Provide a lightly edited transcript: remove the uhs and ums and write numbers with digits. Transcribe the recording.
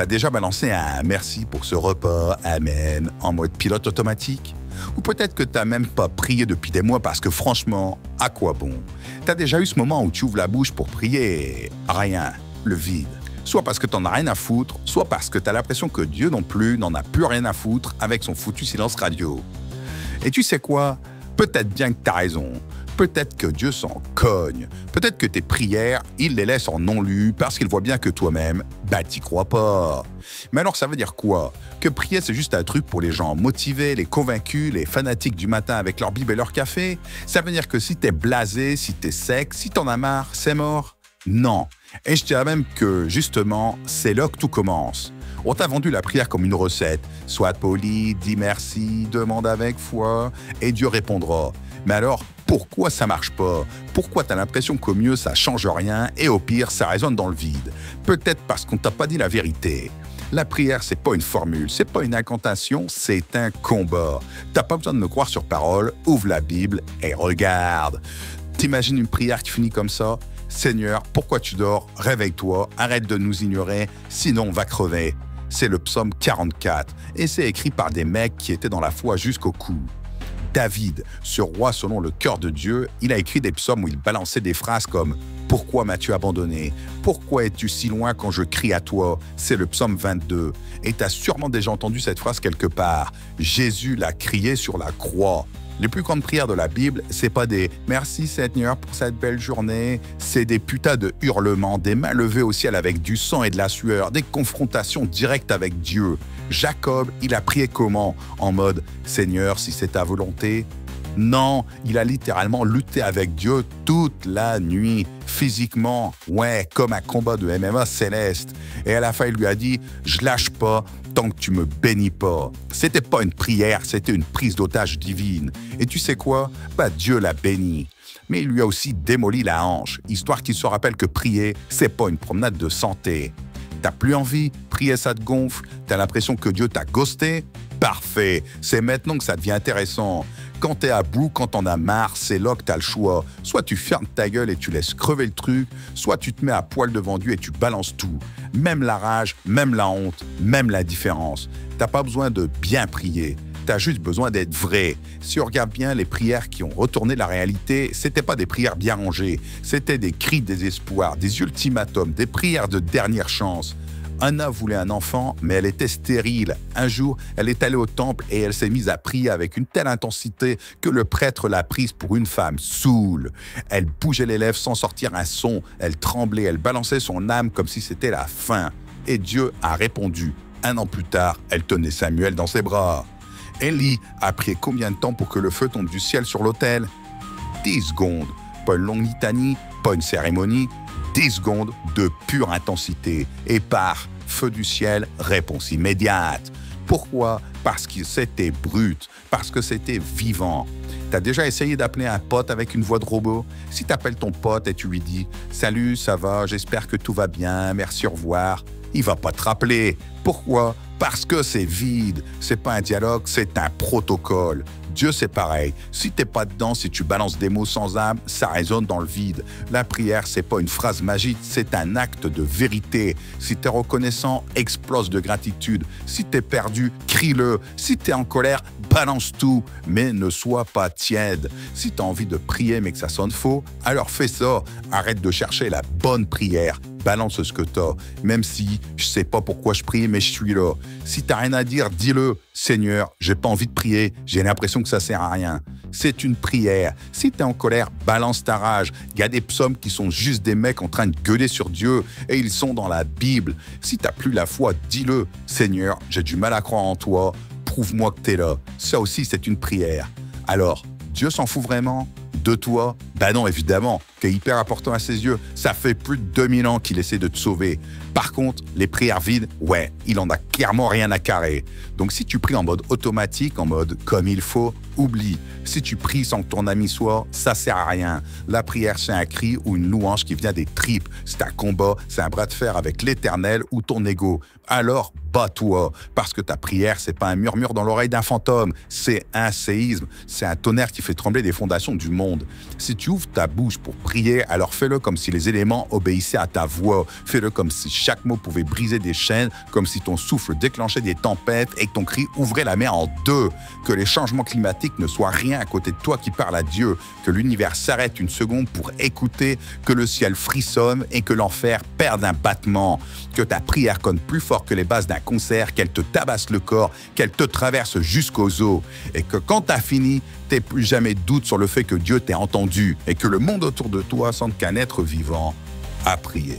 T'as déjà balancé un merci pour ce repas, amen, en mode pilote automatique? Ou peut-être que t'as même pas prié depuis des mois parce que franchement, à quoi bon? T'as déjà eu ce moment où tu ouvres la bouche pour prier et rien, le vide. Soit parce que t'en as rien à foutre, soit parce que t'as l'impression que Dieu non plus n'en a plus rien à foutre avec son foutu silence radio. Et tu sais quoi? Peut-être bien que t'as raison. Peut-être que Dieu s'en cogne. Peut-être que tes prières, il les laisse en non-lu parce qu'il voit bien que toi-même, t'y crois pas. Mais alors ça veut dire quoi? Que prier c'est juste un truc pour les gens motivés, les convaincus, les fanatiques du matin avec leur Bible et leur café? Ça veut dire que si t'es blasé, si t'es sec, si t'en as marre, c'est mort? Non. Et je dirais même que, justement, c'est là que tout commence. On t'a vendu la prière comme une recette. Sois poli, dis merci, demande avec foi, et Dieu répondra. Mais alors, pourquoi ça marche pas? Pourquoi t'as l'impression qu'au mieux ça change rien et au pire ça résonne dans le vide? Peut-être parce qu'on t'a pas dit la vérité. La prière, c'est pas une formule, c'est pas une incantation, c'est un combat. T'as pas besoin de me croire sur parole, ouvre la Bible et regarde. T'imagines une prière qui finit comme ça? Seigneur, pourquoi tu dors? Réveille-toi, arrête de nous ignorer, sinon on va crever. C'est le psaume 44 et c'est écrit par des mecs qui étaient dans la foi jusqu'au cou. David, ce roi selon le cœur de Dieu, il a écrit des psaumes où il balançait des phrases comme « Pourquoi m'as-tu abandonné? Pourquoi es-tu si loin quand je crie à toi ?» C'est le psaume 22. Et tu as sûrement déjà entendu cette phrase quelque part. Jésus l'a crié sur la croix. Les plus grandes prières de la Bible, c'est pas des « Merci Seigneur pour cette belle journée », c'est des putains de hurlements, des mains levées au ciel avec du sang et de la sueur, des confrontations directes avec Dieu. Jacob, il a prié comment? En mode « Seigneur, si c'est ta volonté ». Non, il a littéralement lutté avec Dieu toute la nuit, physiquement, ouais, comme un combat de MMA céleste. Et à la fin, il lui a dit « Je lâche pas tant que tu me bénis pas ». C'était pas une prière, c'était une prise d'otage divine. Et tu sais quoi? Dieu l'a béni. Mais il lui a aussi démoli la hanche, histoire qu'il se rappelle que prier, c'est pas une promenade de santé. T'as plus envie? Prier, ça te gonfle? T'as l'impression que Dieu t'a ghosté? Parfait, c'est maintenant que ça devient intéressant. Quand t'es à bout, quand t'en as marre, c'est là que t'as le choix. Soit tu fermes ta gueule et tu laisses crever le truc, soit tu te mets à poil devant Dieu et tu balances tout. Même la rage, même la honte, même la différence. T'as pas besoin de bien prier. T'as juste besoin d'être vrai. Si on regarde bien les prières qui ont retourné la réalité, c'était pas des prières bien rangées. C'était des cris de désespoir, des ultimatums, des prières de dernière chance. Anna voulait un enfant, mais elle était stérile. Un jour, elle est allée au temple et elle s'est mise à prier avec une telle intensité que le prêtre l'a prise pour une femme saoule. Elle bougeait les lèvres sans sortir un son, elle tremblait, elle balançait son âme comme si c'était la fin. Et Dieu a répondu. 1 an plus tard, elle tenait Samuel dans ses bras. Élie a prié combien de temps pour que le feu tombe du ciel sur l'autel? 10 secondes. Pas une longue litanie, pas une cérémonie. 10 secondes de pure intensité. Et par feu du ciel, réponse immédiate. Pourquoi? Parce que c'était brut, parce que c'était vivant. T'as déjà essayé d'appeler un pote avec une voix de robot? Si t'appelles ton pote et tu lui dis « Salut, ça va, j'espère que tout va bien, merci, au revoir », il va pas te rappeler. Pourquoi? Parce que c'est vide. C'est pas un dialogue, c'est un protocole. Dieu, c'est pareil. Si t'es pas dedans, si tu balances des mots sans âme, ça résonne dans le vide. La prière, c'est pas une phrase magique, c'est un acte de vérité. Si t'es reconnaissant, explose de gratitude. Si t'es perdu, crie-le. Si t'es en colère, balance tout. Mais ne sois pas tiède. Si t'as envie de prier mais que ça sonne faux, alors fais ça. Arrête de chercher la bonne prière. Balance ce que t'as. Même si je sais pas pourquoi je prie, mais je suis là. Si t'as rien à dire, dis-le. Seigneur, j'ai pas envie de prier, j'ai l'impression que ça sert à rien. C'est une prière. Si t'es en colère, balance ta rage. Il y a des psaumes qui sont juste des mecs en train de gueuler sur Dieu et ils sont dans la Bible. Si t'as plus la foi, dis-le. Seigneur, j'ai du mal à croire en toi, prouve-moi que t'es là. Ça aussi, c'est une prière. Alors, Dieu s'en fout vraiment de toi? Non, évidemment, t'es hyper important à ses yeux. Ça fait plus de 2000 ans qu'il essaie de te sauver. Par contre, les prières vides, ouais, il en a clairement rien à carrer. Donc si tu pries en mode automatique, en mode comme il faut, Oublie, si tu pries sans que ton ami soit, ça sert à rien. La prière, c'est un cri ou une louange qui vient des tripes. C'est un combat, c'est un bras de fer avec l'Éternel ou ton ego. Alors, bats-toi, parce que ta prière, c'est pas un murmure dans l'oreille d'un fantôme, c'est un séisme, c'est un tonnerre qui fait trembler les fondations du monde. Si tu ouvres ta bouche pour prier, alors fais-le comme si les éléments obéissaient à ta voix. Fais-le comme si chaque mot pouvait briser des chaînes, comme si ton souffle déclenchait des tempêtes et que ton cri ouvrait la mer en deux. Que les changements climatiques ne soient rien à côté de toi qui parle à Dieu. Que l'univers s'arrête une seconde pour écouter, que le ciel frissonne et que l'enfer perde un battement. Que ta prière conne plus fort que les basses d'un concert, qu'elle te tabasse le corps, qu'elle te traverse jusqu'aux os. Et que quand t'as fini, t'aies plus jamais de doute sur le fait que Dieu t'ait entendu et que le monde autour de toi sente qu'un être vivant a prié.